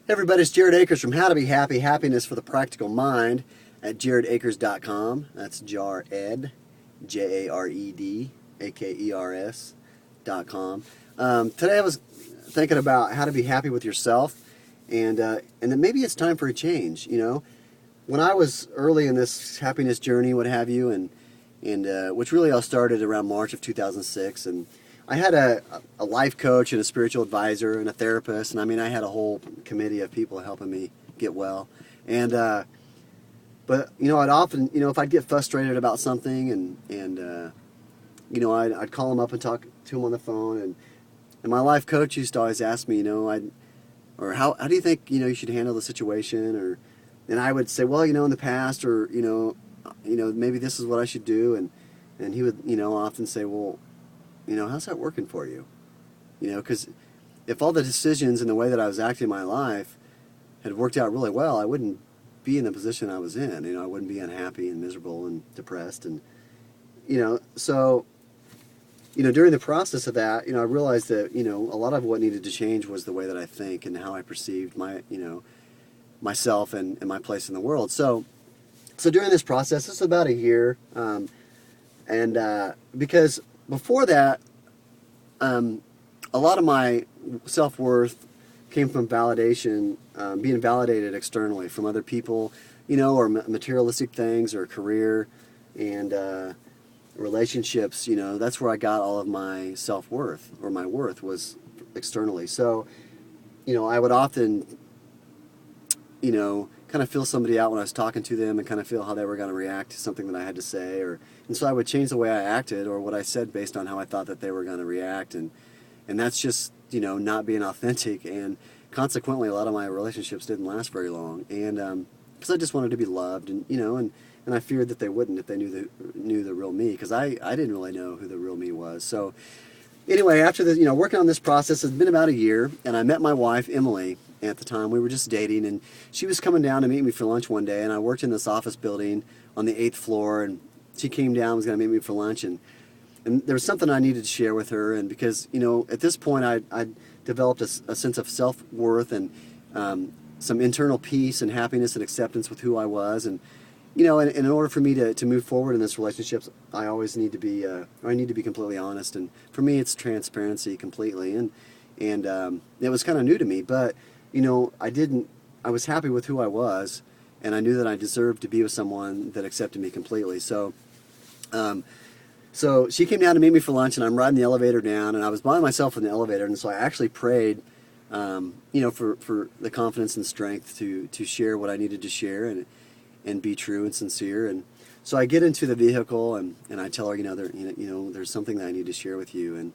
Hey everybody, it's Jared Akers from How to Be Happy, Happiness for the Practical Mind at jaredakers.com. That's Jared, Jared, Akers.com. Today I was thinking about how to be happy with yourself, and that maybe it's time for a change. You know, when I was early in this happiness journey, what have you, and which really all started around March of 2006, and I had a life coach and a spiritual advisor and a therapist, and I mean I had a whole committee of people helping me get well. And but you know, I'd often, you know, if I'd get frustrated about something, and you know, I'd call him up and talk to him on the phone, and my life coach used to always ask me, you know, how do you think, you know, you should handle the situation, and I would say, well, you know, in the past, or you know, maybe this is what I should do, and he would, you know, often say, well, you know, how's that working for you? You know, because if all the decisions and the way that I was acting in my life had worked out really well, I wouldn't be in the position I was in. You know, I wouldn't be unhappy and miserable and depressed. And, you know, so, you know, during the process of that, you know, I realized that, you know, a lot of what needed to change was the way that I think and how I perceived my, you know, myself and my place in the world. So during this process, this was about a year, because before that, a lot of my self-worth came from validation, being validated externally from other people, you know, or materialistic things, or career, and relationships. You know, that's where I got all of my self-worth, or my worth was externally. So, you know, I would often, you know, kind of feel somebody out when I was talking to them, and kind of feel how they were going to react to something that I had to say, and so I would change the way I acted or what I said based on how I thought that they were going to react, and that's just, you know, not being authentic, and consequently a lot of my relationships didn't last very long, and because I just wanted to be loved, and you know, and I feared that they wouldn't if they knew the real me, because I didn't really know who the real me was. So anyway, after the, you know, working on this process, it's been about a year, and I met my wife, Emily. At the time, we were just dating, and she was coming down to meet me for lunch one day, and I worked in this office building on the 8th floor, and she came down, was going to meet me for lunch, and there was something I needed to share with her, and because, you know, at this point I developed a sense of self-worth, and some internal peace and happiness and acceptance with who I was, and you know, and in order for me to move forward in this relationship, I always need to be, I need to be completely honest, and for me it's transparency completely, and it was kind of new to me, but you know, I was happy with who I was, and I knew that I deserved to be with someone that accepted me completely. So, so she came down to meet me for lunch, and I'm riding the elevator down, and I was by myself in the elevator, and so I actually prayed, you know, for the confidence and strength to share what I needed to share, and be true and sincere. And so I get into the vehicle, and I tell her, you know, there's something that I need to share with you, and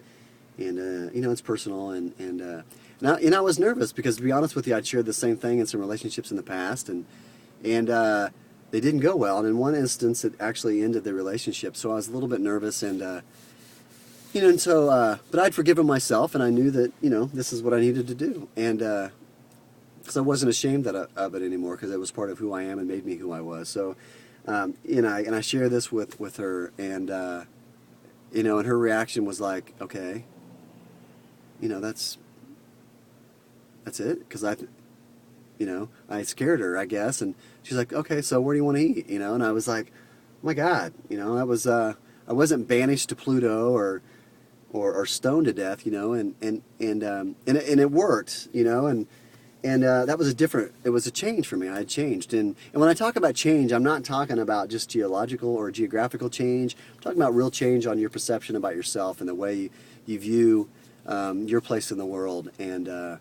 you know, it's personal, and I was nervous because, to be honest with you, I'd shared the same thing in some relationships in the past, and they didn't go well. And in one instance, it actually ended the relationship. So I was a little bit nervous, and you know, and so, but I'd forgiven myself, and I knew that, you know, this is what I needed to do, and because I wasn't ashamed of it anymore, because it was part of who I am and made me who I was. So, and I share this with her, and you know, and her reaction was like, okay, you know, that's it, because you know, I scared her, I guess, and she's like, okay, so where do you want to eat, you know, and I was like, oh my God, you know, I wasn't banished to Pluto or stoned to death, you know, and it worked, you know, and that was it was a change for me. I had changed, and when I talk about change, I'm not talking about just geological or geographical change. I'm talking about real change on your perception about yourself and the way you view your place in the world, and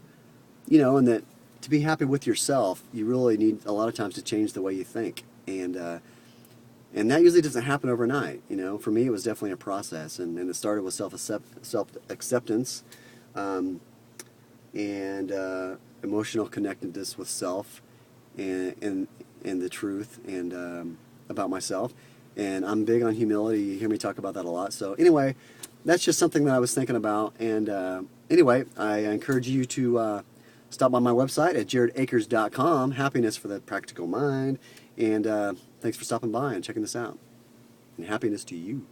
you know, and that to be happy with yourself, you really need a lot of times to change the way you think, and that usually doesn't happen overnight. You know, for me, it was definitely a process, and it started with self-acceptance, and emotional connectedness with self, and the truth, and about myself. And I'm big on humility. You hear me talk about that a lot. So anyway, that's just something that I was thinking about. And anyway, I encourage you to stop by my website at jaredakers.com, Happiness for the Practical Mind. And thanks for stopping by and checking this out. And happiness to you.